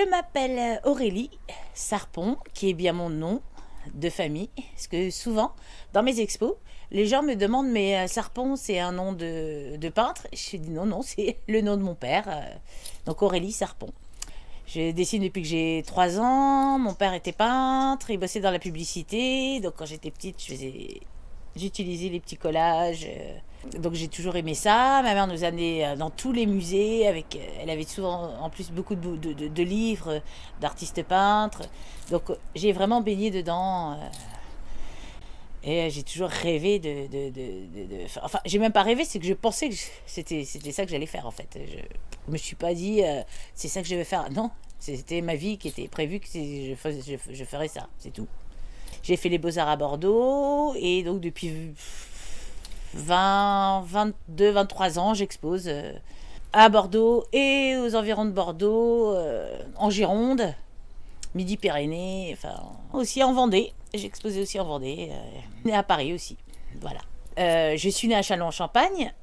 Je m'appelle Aurélie Sarpon, qui est bien mon nom de famille. Parce que souvent, dans mes expos, les gens me demandent mais Sarpon, c'est un nom de peintre. Je dis non, non, c'est le nom de mon père. Donc Aurélie Sarpon. Je dessine depuis que j'ai 3 ans. Mon père était peintre, il bossait dans la publicité. Donc quand j'étais petite, j'utilisais les petits collages. Donc j'ai toujours aimé ça. Ma mère nous amenait dans tous les musées. Elle avait souvent en plus beaucoup de livres d'artistes peintres. Donc j'ai vraiment baigné dedans. Et j'ai toujours rêvé enfin, j'ai même pas rêvé, c'est que je pensais que c'était ça que j'allais faire en fait. Je me suis pas dit c'est ça que je vais faire. Non, c'était ma vie qui était prévue que je ferais ça, c'est tout. J'ai fait les Beaux-Arts à Bordeaux et donc depuis 23 ans, j'expose à Bordeaux et aux environs de Bordeaux, en Gironde, Midi-Pyrénées, enfin aussi en Vendée. J'ai exposé aussi en Vendée, et à Paris aussi. Voilà. Je suis née à Châlons-en-Champagne,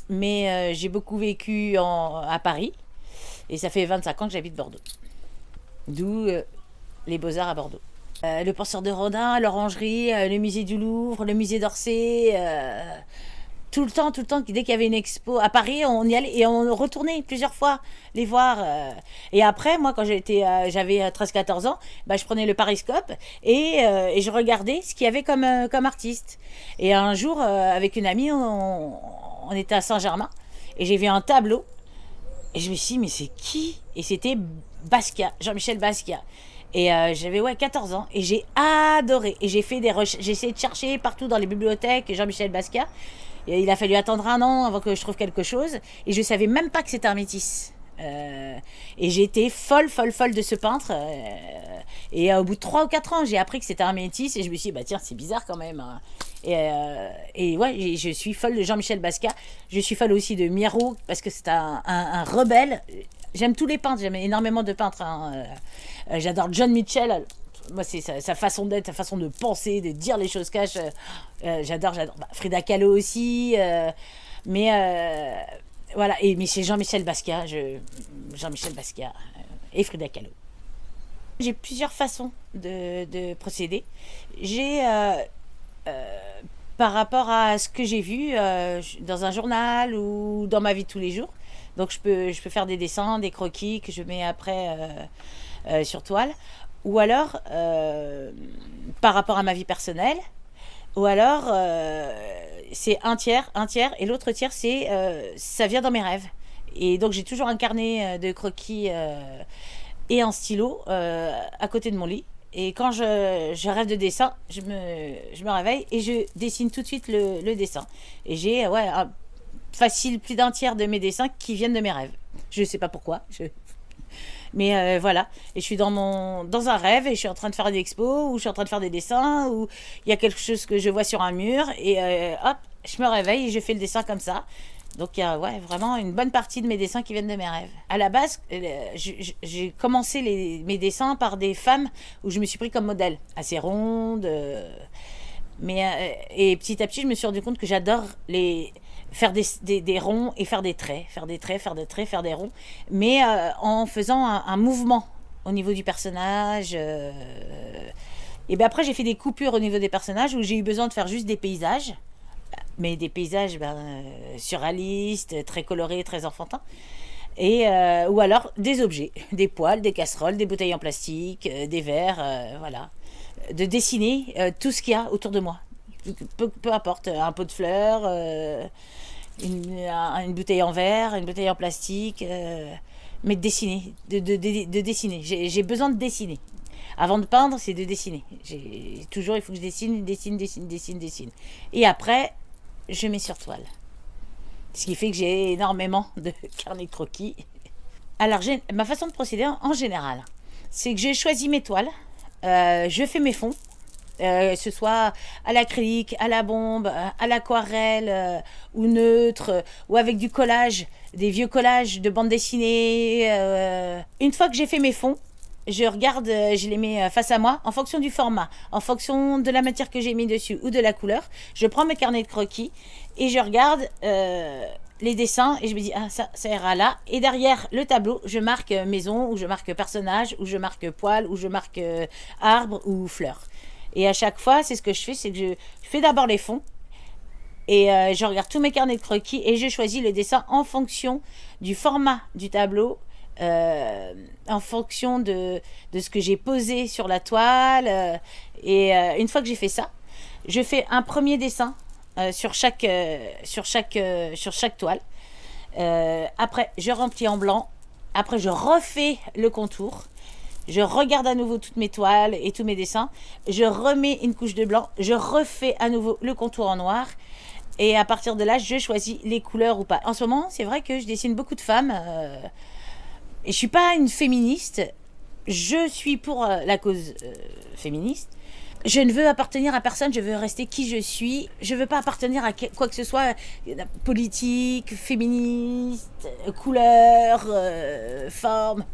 mais j'ai beaucoup vécu à Paris et ça fait 25 ans que j'habite Bordeaux. D'où les Beaux-Arts à Bordeaux. Le Penseur de Rodin, l'Orangerie, le musée du Louvre, le musée d'Orsay. Tout le temps, dès qu'il y avait une expo à Paris, on y allait et on retournait plusieurs fois les voir. Et après, moi, quand j'avais 13-14 ans, bah, je prenais le Pariscope et je regardais ce qu'il y avait comme artiste. Et un jour, avec une amie, on était à Saint-Germain et j'ai vu un tableau et je me suis dit, mais c'est qui? Et c'était Basquiat, Jean-Michel Basquiat. Et j'avais 14 ans et j'ai adoré. Et j'ai fait j'ai essayé de chercher partout dans les bibliothèques Jean-Michel Basquiat. Et il a fallu attendre 1 an avant que je trouve quelque chose. Et je savais même pas que c'était un métis. Et j'ai été folle de ce peintre. Et au bout de 3 ou 4 ans, j'ai appris que c'était un métis. Et je me suis dit, bah tiens, c'est bizarre quand même. Et ouais, je suis folle de Jean-Michel Basquiat. Je suis folle aussi de Miro, parce que c'est un rebelle. J'aime tous les peintres, j'aime énormément de peintres. J'adore John Mitchell. Moi, c'est sa façon d'être, sa façon de penser, de dire les choses cash. J'adore. Bah, Frida Kahlo aussi. Voilà. Mais c'est Jean-Michel Basquiat. Jean-Michel Basquiat et Frida Kahlo. J'ai plusieurs façons de procéder. J'ai, par rapport à ce que j'ai vu dans un journal ou dans ma vie de tous les jours. Donc je peux faire des dessins, des croquis que je mets après sur toile. Ou alors par rapport à ma vie personnelle. Ou alors c'est un tiers, et l'autre tiers c'est ça vient dans mes rêves. Et donc j'ai toujours un carnet de croquis et un stylo à côté de mon lit. Et quand je rêve de dessin, je me réveille et je dessine tout de suite le dessin. Et j'ai facile plus d'un tiers de mes dessins qui viennent de mes rêves. Je sais pas pourquoi. Mais voilà. Et je suis dans un rêve et je suis en train de faire une expo ou je suis en train de faire des dessins ou il y a quelque chose que je vois sur un mur et hop, je me réveille et je fais le dessin comme ça. Donc il y a vraiment une bonne partie de mes dessins qui viennent de mes rêves. À la base, j'ai commencé mes dessins par des femmes où je me suis pris comme modèle. Assez rondes. Et petit à petit, je me suis rendu compte que j'adore faire des ronds et faire des traits. Faire des traits, faire des ronds. Mais en faisant un mouvement au niveau du personnage. Et bien après, j'ai fait des coupures au niveau des personnages où j'ai eu besoin de faire juste des paysages. Mais des paysages surréalistes, très colorés, très enfantins. Ou alors des objets, des poêles, des casseroles, des bouteilles en plastique, des verres, voilà. De dessiner tout ce qu'il y a autour de moi. Peu importe, un pot de fleurs, une bouteille en verre, une bouteille en plastique, mais de dessiner, de dessiner. J'ai besoin de dessiner. Avant de peindre, c'est de dessiner. Toujours, il faut que je dessine. Et après, je mets sur toile. Ce qui fait que j'ai énormément de carnets de croquis. Alors, ma façon de procéder en général, c'est que je choisis mes toiles, je fais mes fonds, ce soit à l'acrylique, à la bombe, à l'aquarelle ou neutre, ou avec du collage, des vieux collages de bande dessinée. Une fois que j'ai fait mes fonds, je regarde, je les mets face à moi en fonction du format, en fonction de la matière que j'ai mis dessus ou de la couleur. Je prends mes carnets de croquis et je regarde les dessins et je me dis, ah, ça ira là. Et derrière le tableau, je marque maison, ou je marque personnage, ou je marque poil, ou je marque arbre ou fleur. Et à chaque fois, c'est ce que je fais, c'est que je fais d'abord les fonds. Et je regarde tous mes carnets de croquis et je choisis le dessin en fonction du format du tableau, en fonction de ce que j'ai posé sur la toile. Une fois que j'ai fait ça, je fais un premier dessin sur chaque toile. Après, je remplis en blanc. Après, je refais le contour. Je regarde à nouveau toutes mes toiles et tous mes dessins. Je remets une couche de blanc. Je refais à nouveau le contour en noir. Et à partir de là, je choisis les couleurs ou pas. En ce moment, c'est vrai que je dessine beaucoup de femmes. Et je suis pas une féministe. Je suis pour la cause féministe. Je ne veux appartenir à personne, je veux rester qui je suis. Je ne veux pas appartenir à quoi que ce soit, politique, féministe, couleur, forme.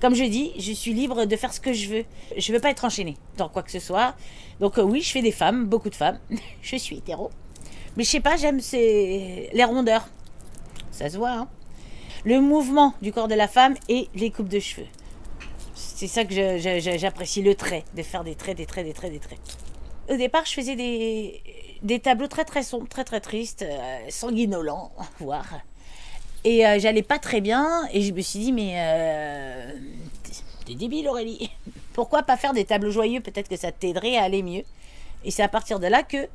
Comme je dis, je suis libre de faire ce que je veux. Je ne veux pas être enchaînée dans quoi que ce soit. Donc oui, je fais des femmes, beaucoup de femmes. Je suis hétéro. Mais je sais pas, j'aime les rondeurs. Ça se voit, hein. Le mouvement du corps de la femme et les coupes de cheveux. C'est ça que j'apprécie, le trait, de faire des traits. Au départ, je faisais des tableaux très très sombres, très très tristes, sanguinolents, voire. Et j'allais pas très bien, et je me suis dit, mais t'es débile Aurélie. Pourquoi pas faire des tableaux joyeux? Peut-être que ça t'aiderait à aller mieux. Et c'est à partir de là que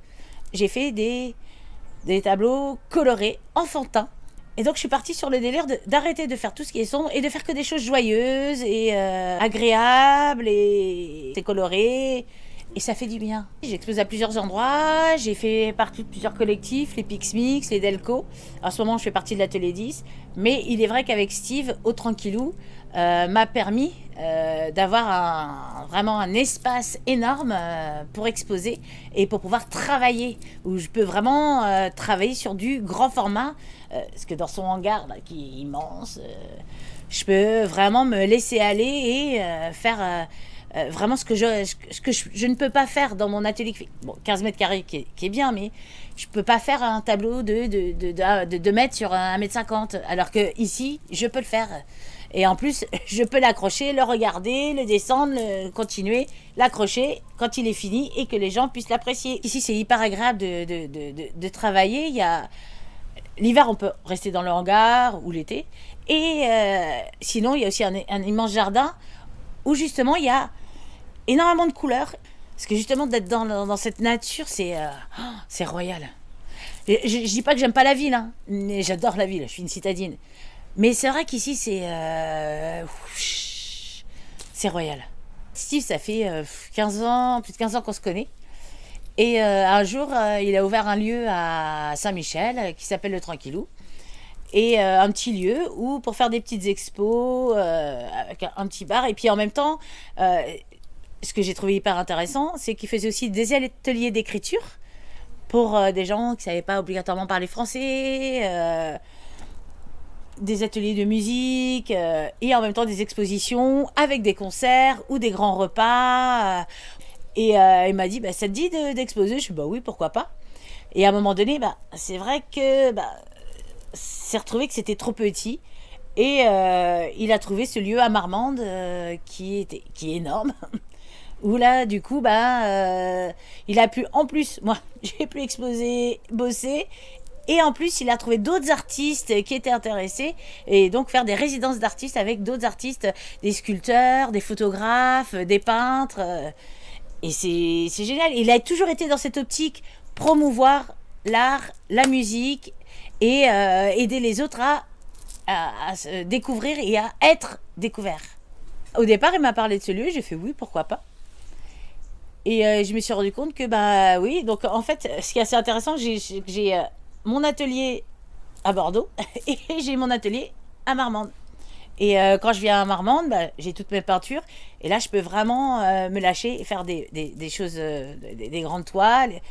j'ai fait des tableaux colorés, enfantins. Et donc je suis partie sur le délire d'arrêter de faire tout ce qui est sombre et de faire que des choses joyeuses et agréables et colorées. Et ça fait du bien. J'expose à plusieurs endroits, j'ai fait partie de plusieurs collectifs, les Pixmix, les Delco. En ce moment, je fais partie de l'Atelier 10. Mais il est vrai qu'avec Steve, au Tranquillou, m'a permis d'avoir vraiment un espace énorme pour exposer et pour pouvoir travailler, où je peux vraiment travailler sur du grand format, parce que dans son hangar, là, qui est immense, je peux vraiment me laisser aller et faire... vraiment ce que je ne peux pas faire dans mon atelier qui fait 15 mètres carrés qui est bien, mais je peux pas faire un tableau de 2 mètres sur 1 mètre 50, alors que ici je peux le faire, et en plus je peux l'accrocher, le regarder, le descendre, le continuer, l'accrocher quand il est fini et que les gens puissent l'apprécier. Ici c'est hyper agréable de travailler. Il y a l'hiver, on peut rester dans le hangar, ou l'été, et sinon il y a aussi un immense jardin où justement il y a énormément de couleurs, parce que justement d'être dans cette nature, c'est royal. Je dis pas que j'aime pas la ville, hein, mais j'adore la ville, je suis une citadine. Mais c'est vrai qu'ici c'est royal. Steve, ça fait 15 ans, plus de 15 ans qu'on se connaît. Et un jour, il a ouvert un lieu à Saint-Michel qui s'appelle le Tranquillou. Et un petit lieu où pour faire des petites expos avec un petit bar. Et puis en même temps, ce que j'ai trouvé hyper intéressant, c'est qu'il faisait aussi des ateliers d'écriture pour des gens qui ne savaient pas obligatoirement parler français, des ateliers de musique, et en même temps des expositions avec des concerts ou des grands repas. Et il m'a dit, ça te dit d'exposer? Je suis oui, pourquoi pas. Et à un moment donné, c'est vrai que s'est retrouvé que c'était trop petit, et il a trouvé ce lieu à Marmande qui est énorme, où là du coup il a pu, en plus moi j'ai pu exposer, bosser, et en plus il a trouvé d'autres artistes qui étaient intéressés, et donc faire des résidences d'artistes avec d'autres artistes, des sculpteurs, des photographes, des peintres, et c'est génial. Il a toujours été dans cette optique, promouvoir l'art, la musique, et aider les autres à se découvrir et à être découverts. Au départ, il m'a parlé de ce lieu, j'ai fait oui, pourquoi pas. Et je me suis rendu compte que oui, donc en fait, ce qui est assez intéressant, j'ai mon atelier à Bordeaux et j'ai mon atelier à Marmande. Et quand je viens à Marmande, j'ai toutes mes peintures, et là je peux vraiment me lâcher et faire des choses, des grandes toiles,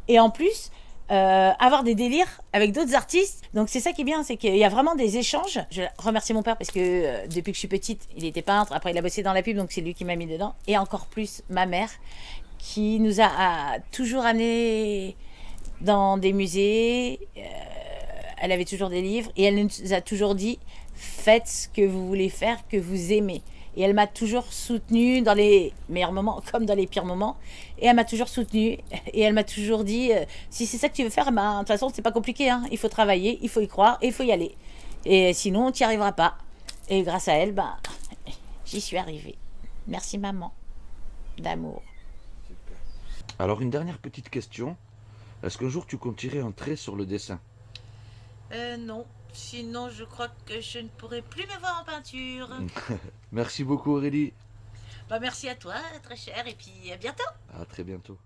et en plus avoir des délires avec d'autres artistes. Donc c'est ça qui est bien, c'est qu'il y a vraiment des échanges. Je remercie mon père parce que depuis que je suis petite, il était peintre, après il a bossé dans la pub, donc c'est lui qui m'a mis dedans, et encore plus ma mère qui nous a toujours amenés dans des musées. elle avait toujours des livres et elle nous a toujours dit faites ce que vous voulez faire, que vous aimez. Et elle m'a toujours soutenue dans les meilleurs moments comme dans les pires moments. Et elle m'a toujours soutenue et elle m'a toujours dit si c'est ça que tu veux faire, ben, de toute façon c'est pas compliqué, hein. Il faut travailler, il faut y croire et il faut y aller. Et sinon tu n'y arriveras pas. Et grâce à elle, ben, j'y suis arrivée. Merci maman, d'amour. Alors une dernière petite question. Est-ce qu'un jour tu comptes tirer un trait sur le dessin? Non, sinon je crois que je ne pourrai plus me voir en peinture. Merci beaucoup Aurélie. Bah merci à toi, très cher, et puis à bientôt. À très bientôt.